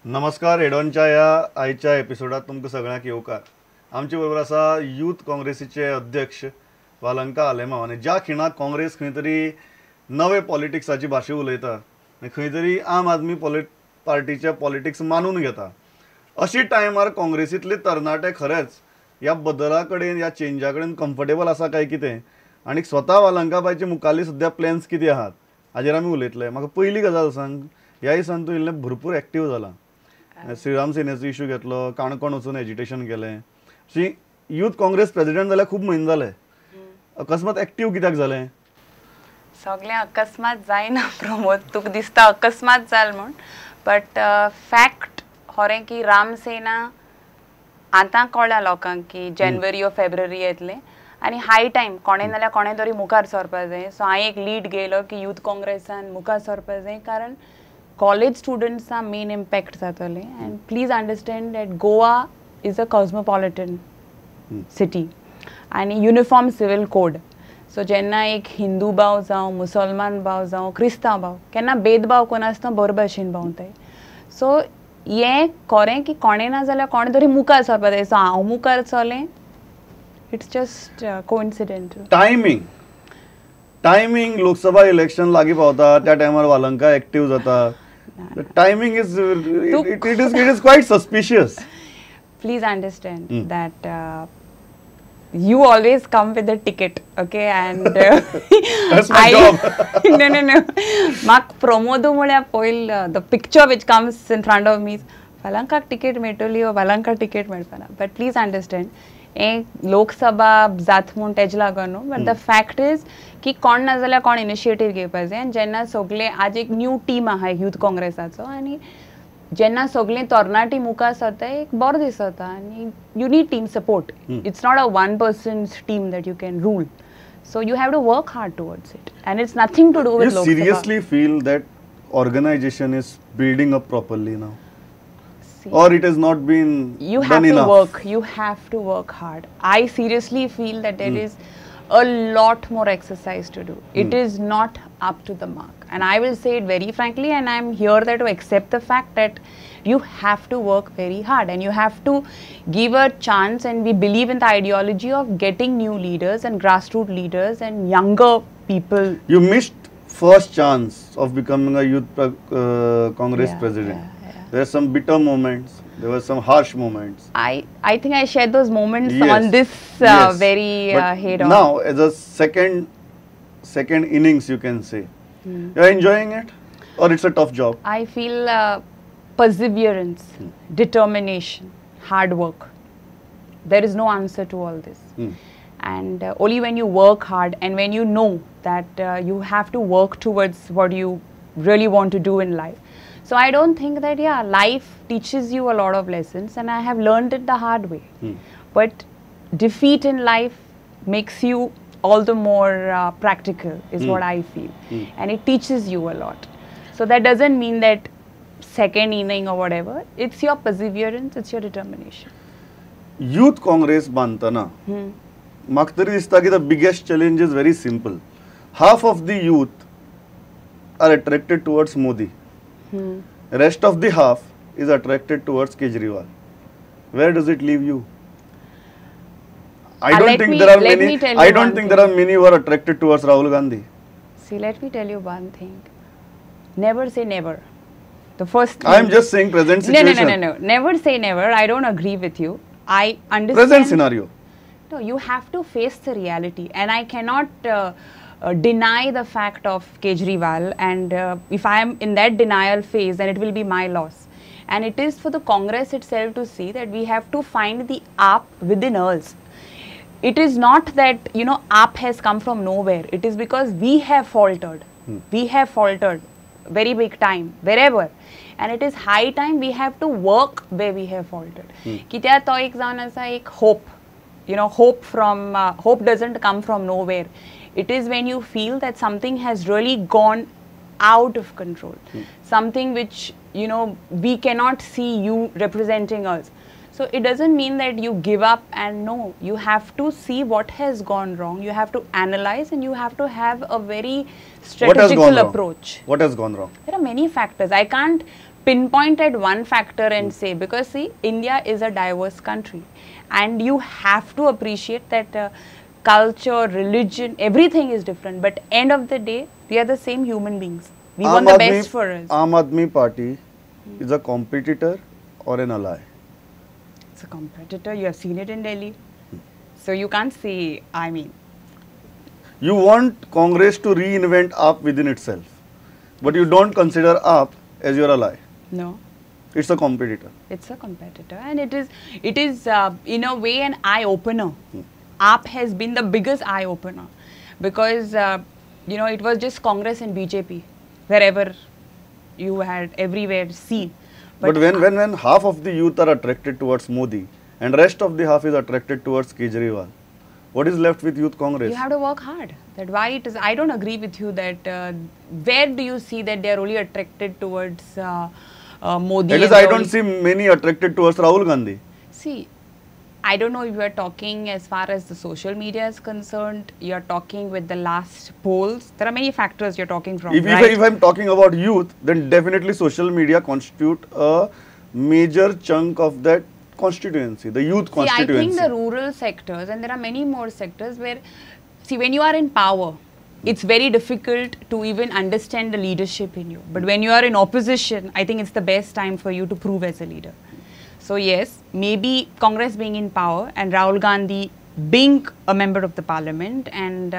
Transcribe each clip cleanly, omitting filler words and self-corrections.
नमस्कार एडॉनच्या ह्या आयच्या एपिसोडात तुमकां सगळ्यांक येवकार. आमचे बरोबर आसा यूथ काँग्रेसीचे अध्यक्ष वालंका आलेमांव आनी ज्या खिणाक काँग्रेस खंय तरी नवे पॉलिटिक्साची भाशा उलयता आनी खंय तरी आम आदमी पार्टीचे पॉलिटिक्स मानून घेता अशी टायमार काँग्रेसींतले तरणाटे खरेंच ह्या बदला कडेन ह्या चेंजा कडेन कम्फर्टेबल आसा काय कितें आनी स्वता वालंकाबाईचे मुखाल्ली सद्या प्लॅन्स कितें आहात हाजेर आमी उलयतले. म्हाका पयली गजाल सांग, ह्या दिसान तूं इल्लें भरपूर एक्टीव जाला. श्रीराम सेनेचो इशू घेतलो, काणकोण वचून एजिटेशन केलें. अशी यूथ काँग्रेस प्रेसिडेंट जाल्यार खूब म्हयने जाले. अकस्मात एक्टीव कित्याक जालें? सगळें अकस्मात जायना प्रमोद, तुका दिसता अकस्मात जाल म्हूण, बट फॅक्ट खरें की राम सेना आतां कळ्ळा लोकांक की जानेवारी ऑर फेब्रुवारी येतलें आनी हाय टायम कोणें नाल्यार कोणें तरी मुखार सरपा जाय. सो हांवें एक लीड घेयलो की यूथ काँग्रेसान मुखार सरपा जाय, कारण कॉलेज स्टुडंट्सा मेन इम्पॅक्ट जातले. And please understand that Goa is a cosmopolitan city आनी युनिफॉर्म सिवील कोड. सो जेन्ना एक हिंदू भाव जावं, मुसलमान भाव जावं, क्रिस्तांव भाव केन्ना भेदभाव कोनासतना बरे भशेन भावताय. सो हें खरें की कोणें ना जाल्यार कोणें तरी मुखार सरपा जाय. सो हांव मुखार चलें. It's just coincidental. Timing Lok Sabha election लागीं पावता त्या टायमार वालंका एक्टीव जाता. The timing is it is quite suspicious. Please understand that you always come with a ticket, okay? And that's my job. No. Mak promodo म्हळ्यार पयल the picture which comes in front of me, वालंकाक ticket मेळटली ओ Valanka ticket मेळपाना. But please understand, Lok Sabha जात म्हूण तेज लागून न्हू, but the fact is की कोण ना जाल्यार कोण इनिशिएटीव घेवपा जाय. आनी जेन्ना सगळे आज एक न्यू टीम आहा यूथ काँग्रेसाचो आनी जेन्ना सगळे तरणाटी मुखार सरता एक बरो दिसता. आनी you need team support. It's not a one person's team that you can rule. So you have to work hard towards it and it's nothing to do with Lok Sabha. You seriously feel that organization is building up properly now? Or it has not been you done have enough? to work, you have to work hard. I seriously feel that there is a lot more exercise to do. It is not up to the mark, and I will say it very frankly, and I'm here there to accept the fact that you have to work very hard and you have to give a chance, and we believe in the ideology of getting new leaders and grassroots leaders and younger people. You missed first chance of becoming a youth Congress president. There are some bitter moments. There were some harsh moments. I think I shared those moments on this very head on. Now, as a second innings, you can say, you're enjoying it, or it's a tough job? I feel perseverance, determination, hard work. There is no answer to all this. And only when you work hard and when you know that you have to work towards what you really want to do in life. So I don't think that, life teaches you a lot of lessons, and I have learned it the hard way. But defeat in life makes you all the more practical, is what I feel. And it teaches you a lot. So that doesn't mean that second inning or whatever. It's your perseverance, it's your determination. Youth Congress bantana. म्हाका तरी दिसता की the biggest challenge is very simple. Half of the youth are attracted towards Modi. Rest of the half is attracted towards Kejriwal. Where does it leave you? I don't think there are many who are attracted towards Rahul Gandhi. See, let me tell you one thing. Never say never. The first thing. I am just saying present situation. No. Never say never. I don't agree with you. I understand. Present scenario. No, you have to face the reality, and I cannot deny the fact of Kejriwal, and if I am in that denial phase, then it will be my loss. And it is for the Congress itself to see that we have to find the AAP within us. It is not that, AAP has come from nowhere. It is because we have faltered. We have faltered very big time, wherever. And it is high time we have to work where we have faltered. Kitya to ek जावन आसा एक hope. Hope doesn't come from nowhere. It is when you feel that something has really gone out of control. Something which, we cannot see you representing us. So it doesn't mean that you give up, and no, you have to see what has gone wrong. You have to analyze, and you have to have a very strategical approach. What has gone wrong? There are many factors. I can't pinpoint at one factor and say, because see, India is a diverse country, and you have to appreciate that culture, religion, everything is different. But end of the day, we are the same human beings. We want the best for us. Aam Aadmi Party is a competitor or an ally? It's a competitor. You have seen it in Delhi. So you can't say, I mean. You want Congress to reinvent AAP within itself, but you don't consider AAP as your ally. No. It's a competitor. It's a competitor, and it is in a way an eye opener. AAP has been the biggest eye opener, because it was just Congress and BJP wherever you had everywhere seen. But when half of the youth are attracted towards Modi and rest of the half is attracted towards Kejriwal, what is left with Youth Congress? You have to work hard. That why it is. I don't agree with you that where do you see that they are only attracted towards Modi? At least I don't see many attracted towards Rahul Gandhi. See, I don't know if you are talking as far as the social media is concerned. You are talking with the last polls. There are many factors you're talking from. If I'm talking about youth, then definitely social media constitute a major chunk of that constituency, the youth constituency. I think the rural sectors, and there are many more sectors where, see, when you are in power, it's very difficult to even understand the leadership in you. But when you are in opposition, I think it's the best time for you to prove as a leader. So yes, maybe Congress being in power and Rahul Gandhi being a member of the parliament, and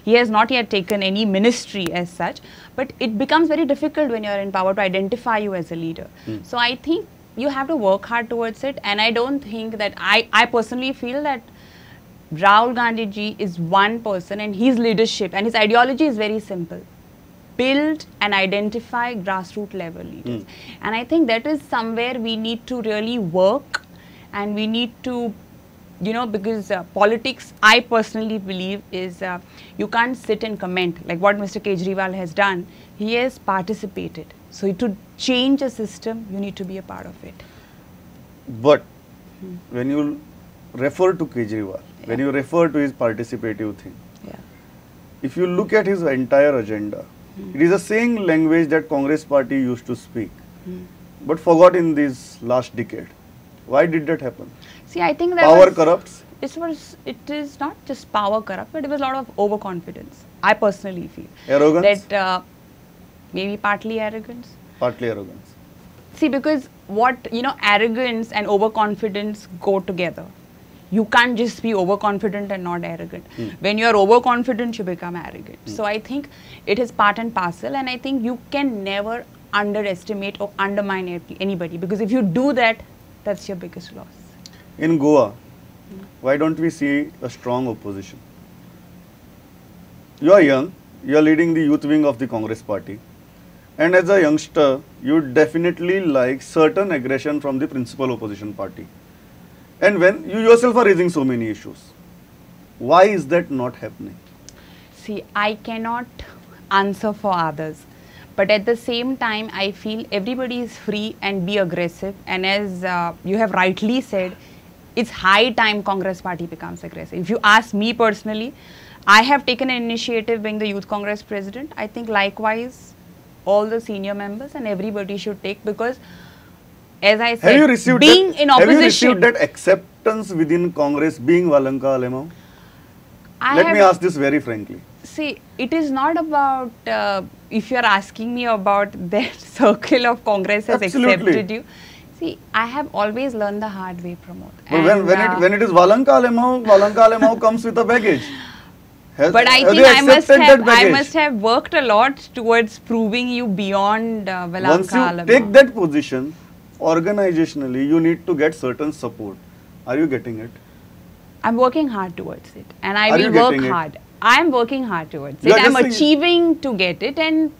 he has not yet taken any ministry as such, but it becomes very difficult when you are in power to identify you as a leader. So I think you have to work hard towards it, and I don't think that, I personally feel that Rahul Gandhi ji is one person, and his leadership and his ideology is very simple. Build and identify grassroots level leaders. And I think that is somewhere we need to really work, and we need to, because politics, I personally believe, is you can't sit and comment like what Mr. Kejriwal has done. He has participated. So to change a system, you need to be a part of it. But when you refer to Kejriwal, when you refer to his participative thing, if you look at his entire agenda, it is the same language that Congress party used to speak, but forgot in this last decade. Why did that happen? See, I think that power corrupts. It is not just power corrupt, but it was a lot of overconfidence. I personally feel arrogance. That maybe partly arrogance. Partly arrogance. See, because arrogance and overconfidence go together. You can't just be overconfident and not arrogant. When you are overconfident, you become arrogant. So I think it is part and parcel, and I think you can never underestimate or undermine anybody, because if you do that, that's your biggest loss. In Goa, why don't we see a strong opposition? You are young, you are leading the youth wing of the Congress party, and as a youngster, you definitely like certain aggression from the principal opposition party. And when you yourself are raising so many issues, why is that not happening? See, I cannot answer for others, but at the same time, I feel everybody is free and be aggressive. And as you have rightly said, it's high time Congress party becomes aggressive. If you ask me personally, I have taken an initiative being the Youth Congress president. I think likewise, all the senior members and everybody should take, because as I said, being in opposition. Have you received that acceptance within Congress being Valanka Alemao? Let me ask this very frankly. See, it is not about, if you are asking me about that circle of Congress has accepted you. See, I have always learned the hard way, Pramod. But when it is Valanka Alemao comes with a baggage. But I think I must have worked a lot towards proving you beyond Valanka Once you Alemao. take that position, organizationally, you need to get certain support. Are you getting it? I'm working hard towards it, and I will work hard. I'm working hard towards it. I'm achieving to get it, and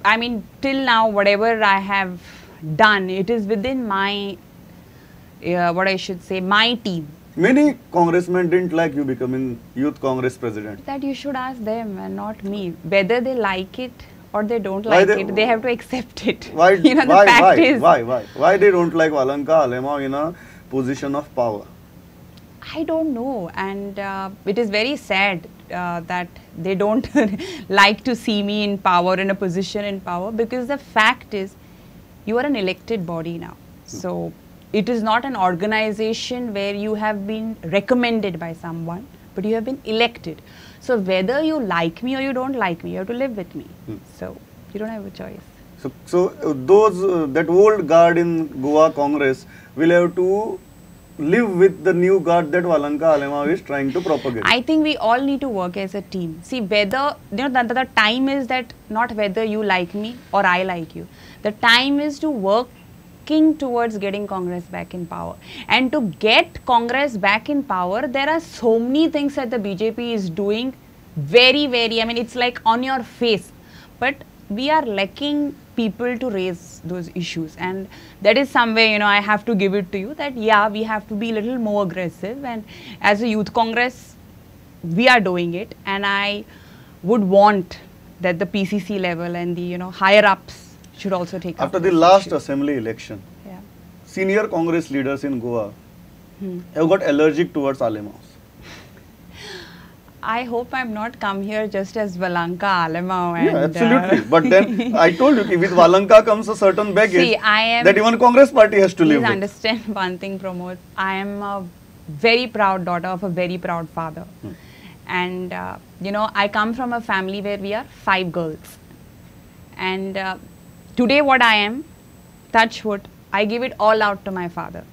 I mean, till now, whatever I have done, it is within my, what I should say, my team. Many congressmen didn't like you becoming Youth Congress president. That you should ask them and not me. Whether they like it or they don't like it, they have to accept it. Why they don't like Valanka Alemao in a position of power? I don't know, and it is very sad that they don't like to see me in power, in a position in power, because the fact is, you are an elected body now. So it is not an organization where you have been recommended by someone, but you have been elected. So whether you like me or you don't like me, you have to live with me. So you don't have a choice. So those that old guard in Goa Congress will have to live with the new guard that Valanka Alema is trying to propagate. I think we all need to work as a team. See, whether, the time is that not whether you like me or I like you. The time is to working towards getting Congress back in power. And to get Congress back in power, there are so many things that the BJP is doing very, I mean, it's like on your face. But we are lacking people to raise those issues, and that is somewhere, I have to give it to you that yeah, we have to be a little more aggressive, and as a youth congress we are doing it, and I would want that the PCC level and the higher ups should also take after up the those last issues. assembly election. Yeah. Senior Congress leaders in Goa have got allergic towards Alema. I hope I'm not come here just as Valanka Alema and Yeah, absolutely. But then I told you, with Valanka comes a certain baggage that even Congress party has to live Please with. understand one thing, Pramod. I am a very proud daughter of a very proud father. And, I come from a family where we are 5 girls. And today what I am, touch wood, I give it all out to my father.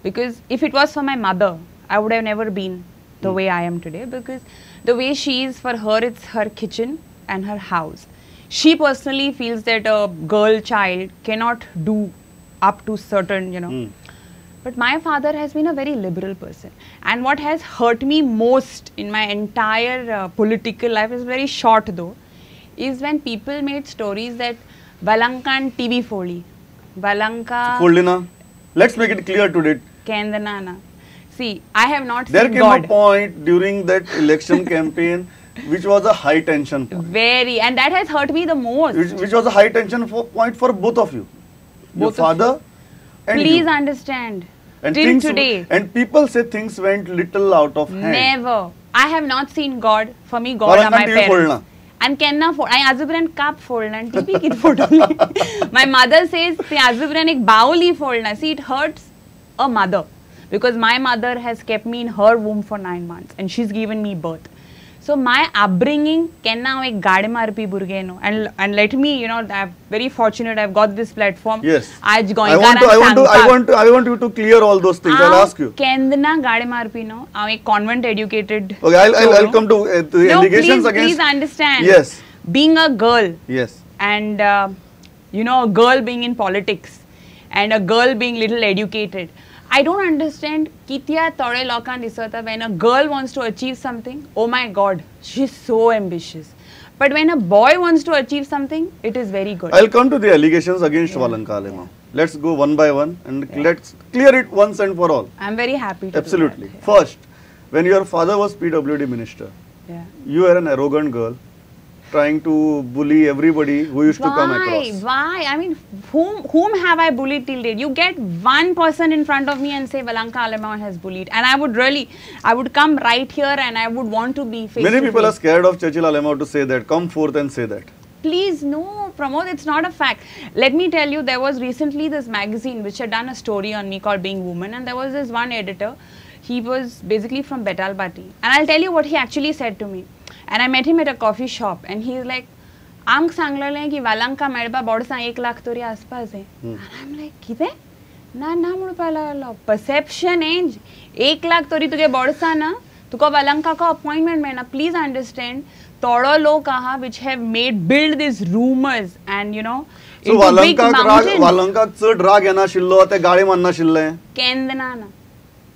Because if it was for my mother, I would have never been the way I am today, because the way she is, for her, it's her kitchen and her house. She personally feels that a girl child cannot do up to certain, But my father has been a very liberal person. And what has hurt me most in my entire political life, is very short though, is when people made stories that Valanka and TV Foli. Valanka... Foldina, let's make it clear today. Kendanana. See, I have not There seen came God. a point during that election campaign which was a high tension point. Very, and that has hurt me the most. Which was a high tension point for both of you. Your father and Please you. understand. And Till things today. And people say things went little out of hand. Never. I have not seen God. For me, God are my TV parents. फोड़ना. And kenna fold. I azubrand cup fold and TV kit fold. My mother says, "Te azubrand ek bauli fold na." See, it hurts a mother. Because my mother has kept me in her womb for 9 months and she's given me birth. So my upbringing, kenna ek gaade marpi burge no, and let me, I'm very fortunate. I've got this platform. Yes. I want you to clear all those things. I'll ask you. Kendna gaade marpi no. I'm a convent educated. Okay, I'll come to the No, allegations against. please understand. Yes. Being a girl. Yes. And a girl being in politics and a girl being little educated. I don't understand kitya tode lokan disata when a girl wants to achieve something. Oh my God, she's so ambitious. But when a boy wants to achieve something, it is very good. I'll come to the allegations against Valanka Alema. Let's go one by one and let's clear it once and for all. I'm very happy to Absolutely. do that. First, when your father was PWD minister, you were an arrogant girl trying to bully everybody who used to come across. Why? I mean, whom have I bullied till date? You get one person in front of me and say Valanka Alema has bullied, and I would come right here and I would want to be face Many to people face. are scared of Churchill Alema to say that. Come forth and say that. Please, no, Pramod, it's not a fact. Let me tell you, there was recently this magazine which had done a story on me called Being Woman, and there was this one editor. He was basically from Betal Party. And I'll tell you what he actually said to me. And I met him at a coffee shop, and he's like, "Amk सांगलेले की वालंका मेळपा बोर्डसा 1 लाख तरी आसपास आहे." And I'm like, "किते? ना म्हणपाला perception age 1 lakh तरी तुगे बोर्डसा ना तुका वालंका का appointment मेळना." Please understand, थोडो लोक आहा which have build these rumors and So into big mountains. Valanka चड राग येनाशिल्लो ते गाळी मारनाशिल्ले. केन्ना ना.